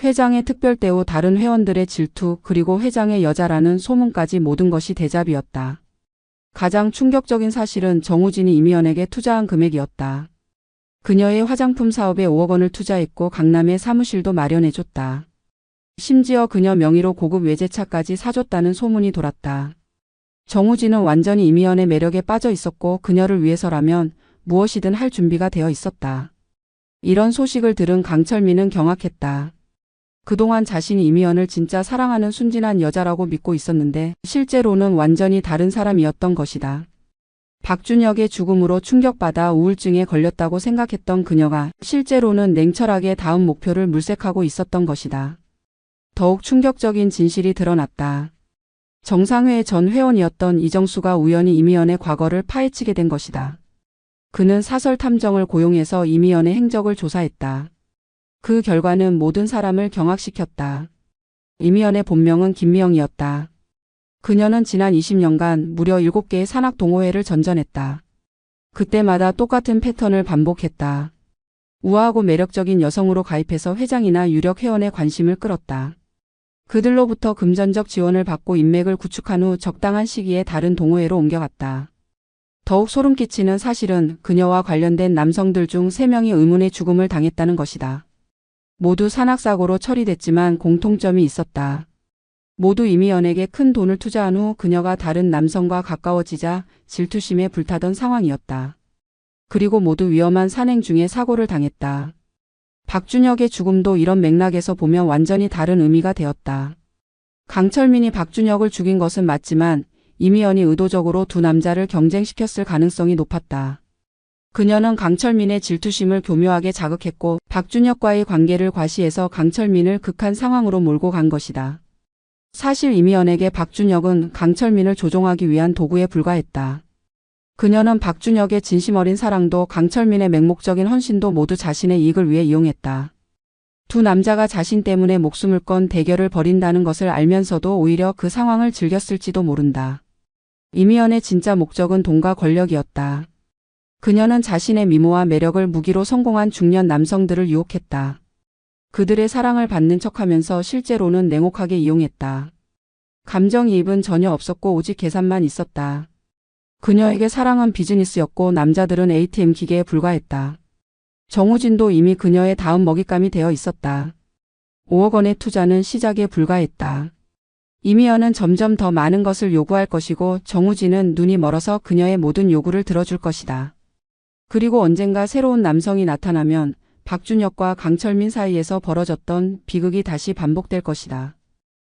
회장의 특별 대우, 다른 회원들의 질투, 그리고 회장의 여자라는 소문까지 모든 것이 대잡이었다. 가장 충격적인 사실은 정우진이 이미연에게 투자한 금액이었다. 그녀의 화장품 사업에 5억 원을 투자했고 강남에 사무실도 마련해줬다. 심지어 그녀 명의로 고급 외제차까지 사줬다는 소문이 돌았다. 정우진은 완전히 이미연의 매력에 빠져 있었고 그녀를 위해서라면 무엇이든 할 준비가 되어 있었다. 이런 소식을 들은 강철민은 경악했다. 그동안 자신이 이미연을 진짜 사랑하는 순진한 여자라고 믿고 있었는데 실제로는 완전히 다른 사람이었던 것이다. 박준혁의 죽음으로 충격받아 우울증에 걸렸다고 생각했던 그녀가 실제로는 냉철하게 다음 목표를 물색하고 있었던 것이다. 더욱 충격적인 진실이 드러났다. 정상회 전 회원이었던 이정수가 우연히 이미연의 과거를 파헤치게 된 것이다. 그는 사설 탐정을 고용해서 이미연의 행적을 조사했다. 그 결과는 모든 사람을 경악시켰다. 이미연의 본명은 김미영이었다. 그녀는 지난 20년간 무려 7개의 산악 동호회를 전전했다. 그때마다 똑같은 패턴을 반복했다. 우아하고 매력적인 여성으로 가입해서 회장이나 유력 회원의 관심을 끌었다. 그들로부터 금전적 지원을 받고 인맥을 구축한 후 적당한 시기에 다른 동호회로 옮겨갔다. 더욱 소름 끼치는 사실은 그녀와 관련된 남성들 중 3명이 의문의 죽음을 당했다는 것이다. 모두 산악사고로 처리됐지만 공통점이 있었다. 모두 이미연에게 큰 돈을 투자한 후 그녀가 다른 남성과 가까워지자 질투심에 불타던 상황이었다. 그리고 모두 위험한 산행 중에 사고를 당했다. 박준혁의 죽음도 이런 맥락에서 보면 완전히 다른 의미가 되었다. 강철민이 박준혁을 죽인 것은 맞지만 이미연이 의도적으로 두 남자를 경쟁시켰을 가능성이 높았다. 그녀는 강철민의 질투심을 교묘하게 자극했고 박준혁과의 관계를 과시해서 강철민을 극한 상황으로 몰고 간 것이다. 사실 이미연에게 박준혁은 강철민을 조종하기 위한 도구에 불과했다. 그녀는 박준혁의 진심 어린 사랑도 강철민의 맹목적인 헌신도 모두 자신의 이익을 위해 이용했다. 두 남자가 자신 때문에 목숨을 건 대결을 벌인다는 것을 알면서도 오히려 그 상황을 즐겼을지도 모른다. 이미연의 진짜 목적은 돈과 권력이었다. 그녀는 자신의 미모와 매력을 무기로 성공한 중년 남성들을 유혹했다. 그들의 사랑을 받는 척하면서 실제로는 냉혹하게 이용했다. 감정이입은 전혀 없었고 오직 계산만 있었다. 그녀에게 사랑은 비즈니스였고 남자들은 ATM 기계에 불과했다. 정우진도 이미 그녀의 다음 먹잇감이 되어 있었다. 5억 원의 투자는 시작에 불과했다. 이미연은 점점 더 많은 것을 요구할 것이고 정우진은 눈이 멀어서 그녀의 모든 요구를 들어줄 것이다. 그리고 언젠가 새로운 남성이 나타나면 박준혁과 강철민 사이에서 벌어졌던 비극이 다시 반복될 것이다.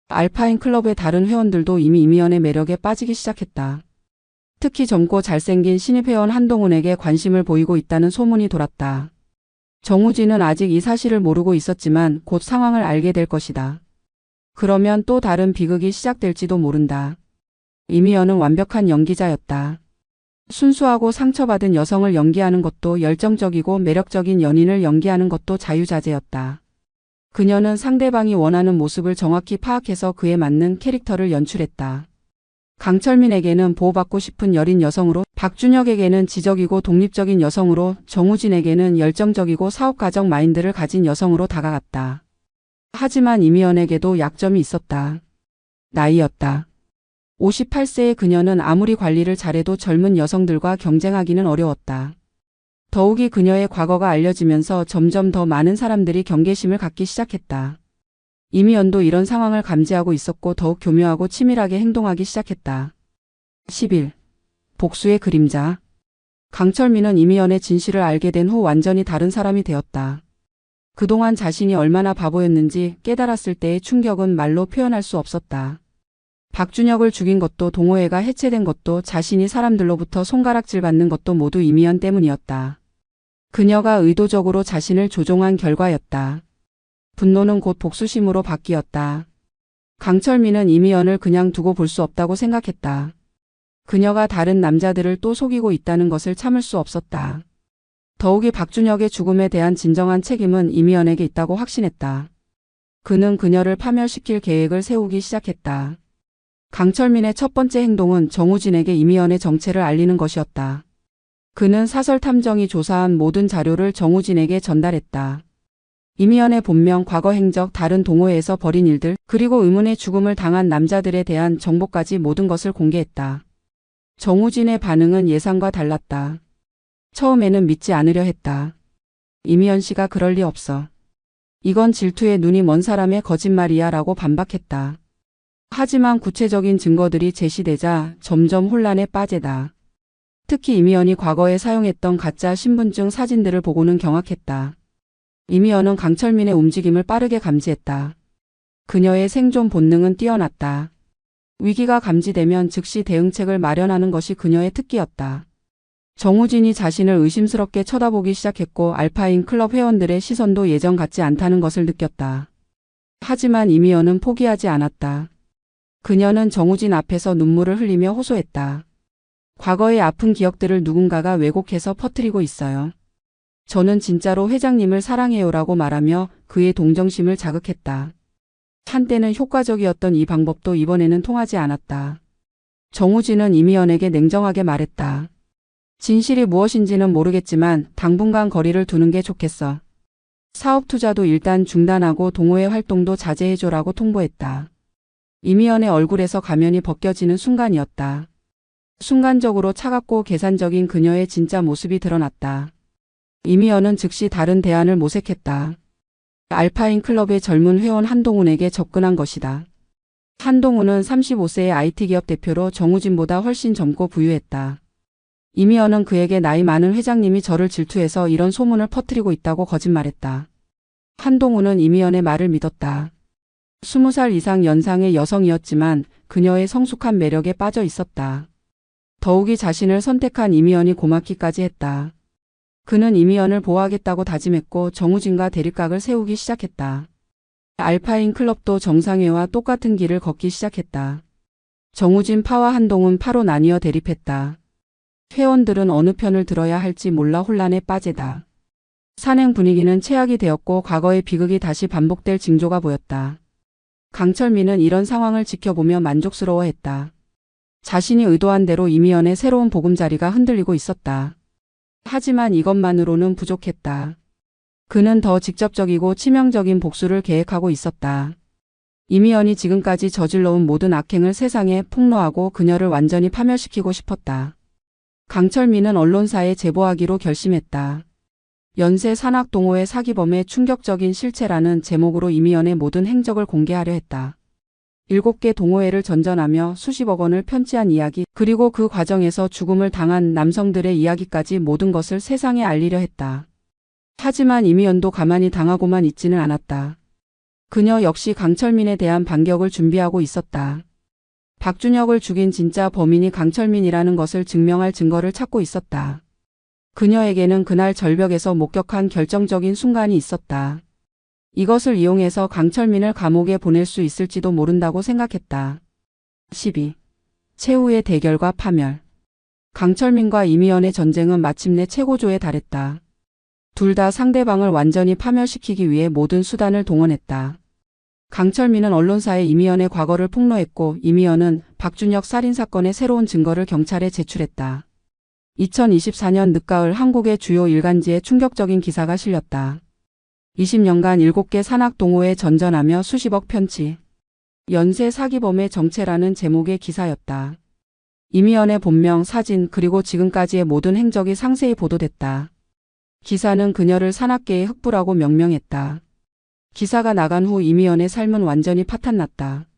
알파인 클럽의 다른 회원들도 이미 이미연의 매력에 빠지기 시작했다. 특히 젊고 잘생긴 신입 회원 한동훈에게 관심을 보이고 있다는 소문이 돌았다. 정우진은 아직 이 사실을 모르고 있었지만 곧 상황을 알게 될 것이다. 그러면 또 다른 비극이 시작될지도 모른다. 이미연은 완벽한 연기자였다. 순수하고 상처받은 여성을 연기하는 것도 열정적이고 매력적인 연인을 연기하는 것도 자유자재였다. 그녀는 상대방이 원하는 모습을 정확히 파악해서 그에 맞는 캐릭터를 연출했다. 강철민에게는 보호받고 싶은 여린 여성으로, 박준혁에게는 지적이고 독립적인 여성으로, 정우진에게는 열정적이고 사업가적 마인드를 가진 여성으로 다가갔다. 하지만 이미연에게도 약점이 있었다. 나이였다. 58세의 그녀는 아무리 관리를 잘해도 젊은 여성들과 경쟁하기는 어려웠다. 더욱이 그녀의 과거가 알려지면서 점점 더 많은 사람들이 경계심을 갖기 시작했다. 이미연도 이런 상황을 감지하고 있었고 더욱 교묘하고 치밀하게 행동하기 시작했다. 10일. 복수의 그림자. 강철민은 이미연의 진실을 알게 된 후 완전히 다른 사람이 되었다. 그동안 자신이 얼마나 바보였는지 깨달았을 때의 충격은 말로 표현할 수 없었다. 박준혁을 죽인 것도 동호회가 해체된 것도 자신이 사람들로부터 손가락질 받는 것도 모두 이미연 때문이었다. 그녀가 의도적으로 자신을 조종한 결과였다. 분노는 곧 복수심으로 바뀌었다. 강철민은 이미연을 그냥 두고 볼 수 없다고 생각했다. 그녀가 다른 남자들을 또 속이고 있다는 것을 참을 수 없었다. 더욱이 박준혁의 죽음에 대한 진정한 책임은 이미연에게 있다고 확신했다. 그는 그녀를 파멸시킬 계획을 세우기 시작했다. 강철민의 첫 번째 행동은 정우진에게 이미연의 정체를 알리는 것이었다. 그는 사설 탐정이 조사한 모든 자료를 정우진에게 전달했다. 이미연의 본명, 과거 행적, 다른 동호회에서 벌인 일들, 그리고 의문의 죽음을 당한 남자들에 대한 정보까지 모든 것을 공개했다. 정우진의 반응은 예상과 달랐다. 처음에는 믿지 않으려 했다. 이미연 씨가 그럴 리 없어. 이건 질투에 눈이 먼 사람의 거짓말이야 라고 반박했다. 하지만 구체적인 증거들이 제시되자 점점 혼란에 빠지다. 특히 이미연이 과거에 사용했던 가짜 신분증 사진들을 보고는 경악했다. 이미연은 강철민의 움직임을 빠르게 감지했다. 그녀의 생존 본능은 뛰어났다. 위기가 감지되면 즉시 대응책을 마련하는 것이 그녀의 특기였다. 정우진이 자신을 의심스럽게 쳐다보기 시작했고 알파인 클럽 회원들의 시선도 예전 같지 않다는 것을 느꼈다. 하지만 이미연은 포기하지 않았다. 그녀는 정우진 앞에서 눈물을 흘리며 호소했다. 과거의 아픈 기억들을 누군가가 왜곡해서 퍼뜨리고 있어요. 저는 진짜로 회장님을 사랑해요라고 말하며 그의 동정심을 자극했다. 한때는 효과적이었던 이 방법도 이번에는 통하지 않았다. 정우진은 이미연에게 냉정하게 말했다. 진실이 무엇인지는 모르겠지만 당분간 거리를 두는 게 좋겠어. 사업 투자도 일단 중단하고 동호회 활동도 자제해줘라고 통보했다. 이미연의 얼굴에서 가면이 벗겨지는 순간이었다. 순간적으로 차갑고 계산적인 그녀의 진짜 모습이 드러났다. 이미연은 즉시 다른 대안을 모색했다. 알파인 클럽의 젊은 회원 한동훈에게 접근한 것이다. 한동훈은 35세의 IT기업 대표로 정우진보다 훨씬 젊고 부유했다. 이미연은 그에게 나이 많은 회장님이 저를 질투해서 이런 소문을 퍼뜨리고 있다고 거짓말했다. 한동훈은 이미연의 말을 믿었다. 20살 이상 연상의 여성이었지만 그녀의 성숙한 매력에 빠져 있었다. 더욱이 자신을 선택한 이미연이 고맙기까지 했다. 그는 이미연을 보호하겠다고 다짐했고 정우진과 대립각을 세우기 시작했다. 알파인 클럽도 정상회와 똑같은 길을 걷기 시작했다. 정우진 파와 한동훈 파로 나뉘어 대립했다. 회원들은 어느 편을 들어야 할지 몰라 혼란에 빠지다. 산행 분위기는 최악이 되었고 과거의 비극이 다시 반복될 징조가 보였다. 강철민은 이런 상황을 지켜보며 만족스러워했다. 자신이 의도한 대로 이미연의 새로운 보금자리가 흔들리고 있었다. 하지만 이것만으로는 부족했다. 그는 더 직접적이고 치명적인 복수를 계획하고 있었다. 이미연이 지금까지 저질러온 모든 악행을 세상에 폭로하고 그녀를 완전히 파멸시키고 싶었다. 강철민은 언론사에 제보하기로 결심했다. 연쇄 산악동호회 사기범의 충격적인 실체라는 제목으로 이미연의 모든 행적을 공개하려 했다. 7개 동호회를 전전하며 수십억 원을 편취한 이야기, 그리고 그 과정에서 죽음을 당한 남성들의 이야기까지 모든 것을 세상에 알리려 했다. 하지만 이미연도 가만히 당하고만 있지는 않았다. 그녀 역시 강철민에 대한 반격을 준비하고 있었다. 박준혁을 죽인 진짜 범인이 강철민이라는 것을 증명할 증거를 찾고 있었다. 그녀에게는 그날 절벽에서 목격한 결정적인 순간이 있었다. 이것을 이용해서 강철민을 감옥에 보낼 수 있을지도 모른다고 생각했다. 12. 최후의 대결과 파멸. 강철민과 이미연의 전쟁은 마침내 최고조에 달했다. 둘 다 상대방을 완전히 파멸시키기 위해 모든 수단을 동원했다. 강철민은 언론사에 이미연의 과거를 폭로했고 이미연은 박준혁 살인사건의 새로운 증거를 경찰에 제출했다. 2024년 늦가을 한국의 주요 일간지에 충격적인 기사가 실렸다. 20년간 7개 산악동호회 전전하며 수십억 편취. 연쇄 사기범의 정체라는 제목의 기사였다. 이미연의 본명, 사진, 그리고 지금까지의 모든 행적이 상세히 보도됐다. 기사는 그녀를 산악계의 흑부라고 명명했다. 기사가 나간 후 이미연의 삶은 완전히 파탄났다.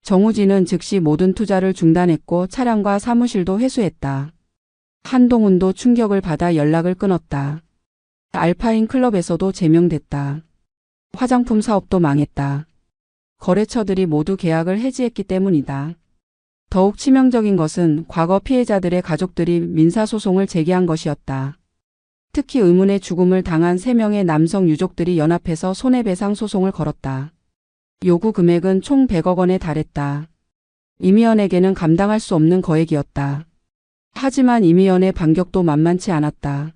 정우진은 즉시 모든 투자를 중단했고 차량과 사무실도 회수했다. 한동훈도 충격을 받아 연락을 끊었다. 알파인 클럽에서도 제명됐다. 화장품 사업도 망했다. 거래처들이 모두 계약을 해지했기 때문이다. 더욱 치명적인 것은 과거 피해자들의 가족들이 민사소송을 제기한 것이었다. 특히 의문의 죽음을 당한 3명의 남성 유족들이 연합해서 손해배상 소송을 걸었다. 요구 금액은 총 100억 원에 달했다. 이미연에게는 감당할 수 없는 거액이었다. 하지만 이미연의 반격도 만만치 않았다.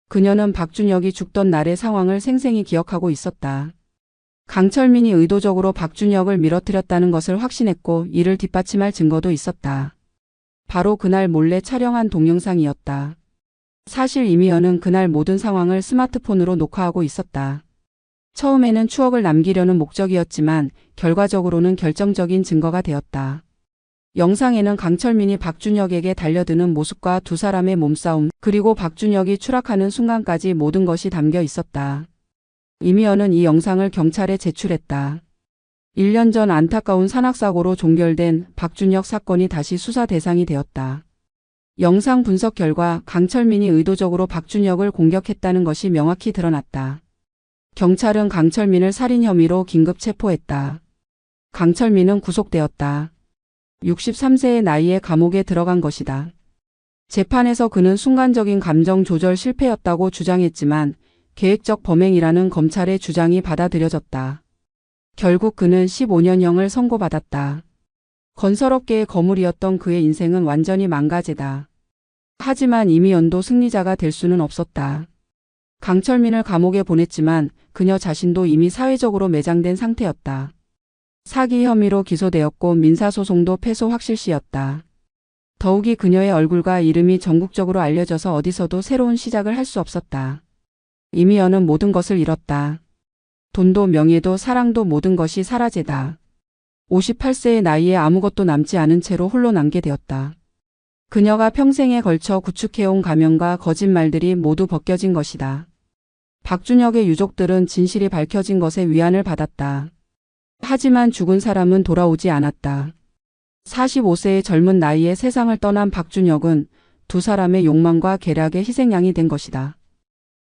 그녀는 박준혁이 죽던 날의 상황을 생생히 기억하고 있었다. 강철민이 의도적으로 박준혁을 밀어뜨렸다는 것을 확신했고 이를 뒷받침할 증거도 있었다. 바로 그날 몰래 촬영한 동영상이었다. 사실 이미연은 그날 모든 상황을 스마트폰으로 녹화하고 있었다. 처음에는 추억을 남기려는 목적이었지만 결과적으로는 결정적인 증거가 되었다. 영상에는 강철민이 박준혁에게 달려드는 모습과 두 사람의 몸싸움, 그리고 박준혁이 추락하는 순간까지 모든 것이 담겨 있었다. 이미연은 이 영상을 경찰에 제출했다. 1년 전 안타까운 산악사고로 종결된 박준혁 사건이 다시 수사 대상이 되었다. 영상 분석 결과 강철민이 의도적으로 박준혁을 공격했다는 것이 명확히 드러났다. 경찰은 강철민을 살인 혐의로 긴급 체포했다. 강철민은 구속되었다. 63세의 나이에 감옥에 들어간 것이다. 재판에서 그는 순간적인 감정 조절 실패였다고 주장했지만 계획적 범행이라는 검찰의 주장이 받아들여졌다. 결국 그는 15년형을 선고받았다. 건설업계의 거물이었던 그의 인생은 완전히 망가지다. 하지만 이미연도 승리자가 될 수는 없었다. 강철민을 감옥에 보냈지만 그녀 자신도 이미 사회적으로 매장된 상태였다. 사기 혐의로 기소되었고 민사소송도 패소 확실시였다. 더욱이 그녀의 얼굴과 이름이 전국적으로 알려져서 어디서도 새로운 시작을 할 수 없었다. 이미연은 모든 것을 잃었다. 돈도 명예도 사랑도 모든 것이 사라지다. 58세의 나이에 아무것도 남지 않은 채로 홀로 남게 되었다. 그녀가 평생에 걸쳐 구축해온 가면과 거짓말들이 모두 벗겨진 것이다. 박준혁의 유족들은 진실이 밝혀진 것에 위안을 받았다. 하지만 죽은 사람은 돌아오지 않았다. 45세의 젊은 나이에 세상을 떠난 박준혁은 두 사람의 욕망과 계략의 희생양이 된 것이다.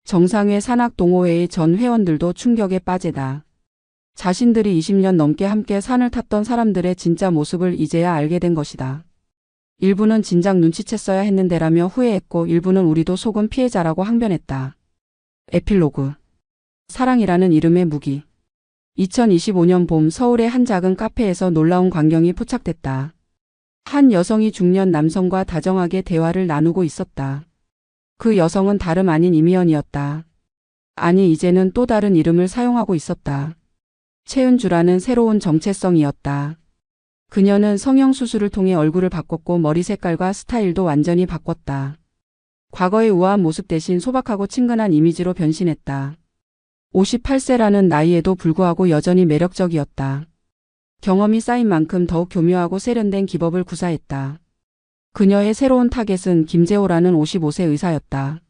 정상회 산악동호회의 전 회원들도 충격에 빠지다. 자신들이 20년 넘게 함께 산을 탔던 사람들의 진짜 모습을 이제야 알게 된 것이다. 일부는 진작 눈치챘어야 했는데라며 후회했고 일부는 우리도 속은 피해자라고 항변했다. 에필로그. 사랑이라는 이름의 무기. 2025년 봄 서울의 한 작은 카페에서 놀라운 광경이 포착됐다. 한 여성이 중년 남성과 다정하게 대화를 나누고 있었다. 그 여성은 다름 아닌 이미연이었다. 아니 이제는 또 다른 이름을 사용하고 있었다. 최은주라는 새로운 정체성이었다. 그녀는 성형수술을 통해 얼굴을 바꿨고 머리 색깔과 스타일도 완전히 바꿨다. 과거의 우아한 모습 대신 소박하고 친근한 이미지로 변신했다. 58세라는 나이에도 불구하고 여전히 매력적이었다. 경험이 쌓인 만큼 더욱 교묘하고 세련된 기법을 구사했다. 그녀의 새로운 타겟은 김재호라는 55세 의사였다.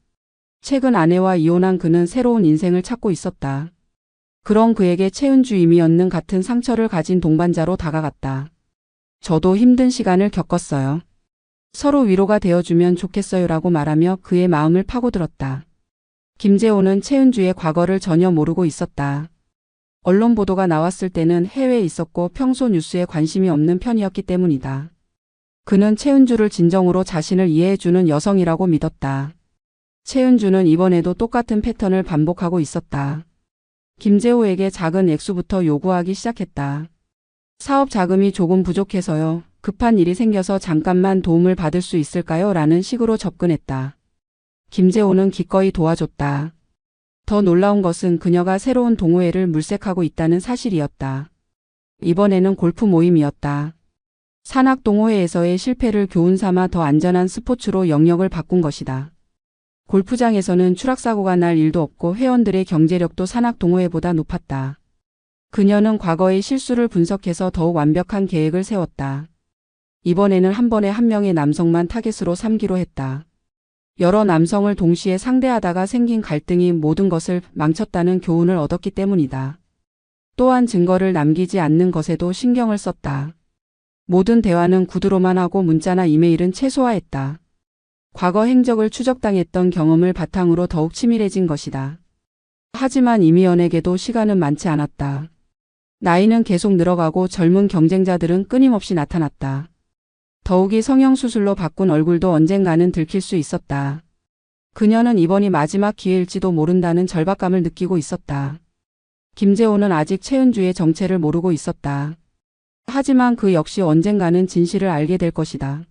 최근 아내와 이혼한 그는 새로운 인생을 찾고 있었다. 그런 그에게 최은주 이미연은 같은 상처를 가진 동반자로 다가갔다. 저도 힘든 시간을 겪었어요. 서로 위로가 되어주면 좋겠어요라고 말하며 그의 마음을 파고들었다. 김재호는 최은주의 과거를 전혀 모르고 있었다. 언론 보도가 나왔을 때는 해외에 있었고 평소 뉴스에 관심이 없는 편이었기 때문이다. 그는 최은주를 진정으로 자신을 이해해주는 여성이라고 믿었다. 최은주는 이번에도 똑같은 패턴을 반복하고 있었다. 김재호에게 작은 액수부터 요구하기 시작했다. 사업 자금이 조금 부족해서요. 급한 일이 생겨서 잠깐만 도움을 받을 수 있을까요? 라는 식으로 접근했다. 김재호는 기꺼이 도와줬다. 더 놀라운 것은 그녀가 새로운 동호회를 물색하고 있다는 사실이었다. 이번에는 골프 모임이었다. 산악동호회에서의 실패를 교훈 삼아 더 안전한 스포츠로 영역을 바꾼 것이다. 골프장에서는 추락사고가 날 일도 없고 회원들의 경제력도 산악동호회보다 높았다. 그녀는 과거의 실수를 분석해서 더욱 완벽한 계획을 세웠다. 이번에는 한 번에 한 명의 남성만 타겟으로 삼기로 했다. 여러 남성을 동시에 상대하다가 생긴 갈등이 모든 것을 망쳤다는 교훈을 얻었기 때문이다. 또한 증거를 남기지 않는 것에도 신경을 썼다. 모든 대화는 구두로만 하고 문자나 이메일은 최소화했다. 과거 행적을 추적당했던 경험을 바탕으로 더욱 치밀해진 것이다. 하지만 이미연에게도 시간은 많지 않았다. 나이는 계속 늘어가고 젊은 경쟁자들은 끊임없이 나타났다. 더욱이 성형수술로 바꾼 얼굴도 언젠가는 들킬 수 있었다. 그녀는 이번이 마지막 기회일지도 모른다는 절박감을 느끼고 있었다. 김재호는 아직 최은주의 정체를 모르고 있었다. 하지만 그 역시 언젠가는 진실을 알게 될 것이다.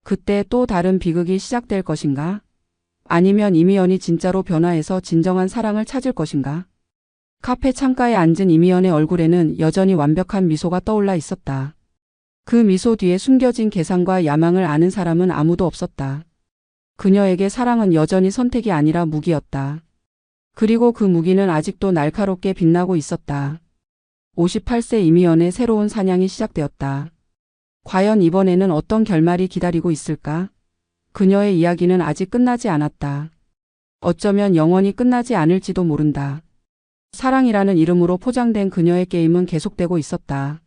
그때 또 다른 비극이 시작될 것인가? 아니면 이미연이 진짜로 변화해서 진정한 사랑을 찾을 것인가? 카페 창가에 앉은 이미연의 얼굴에는 여전히 완벽한 미소가 떠올라 있었다. 그 미소 뒤에 숨겨진 계산과 야망을 아는 사람은 아무도 없었다. 그녀에게 사랑은 여전히 선택이 아니라 무기였다. 그리고 그 무기는 아직도 날카롭게 빛나고 있었다. 58세 이미연의 새로운 사냥이 시작되었다. 과연 이번에는 어떤 결말이 기다리고 있을까? 그녀의 이야기는 아직 끝나지 않았다. 어쩌면 영원히 끝나지 않을지도 모른다. 사랑이라는 이름으로 포장된 그녀의 게임은 계속되고 있었다.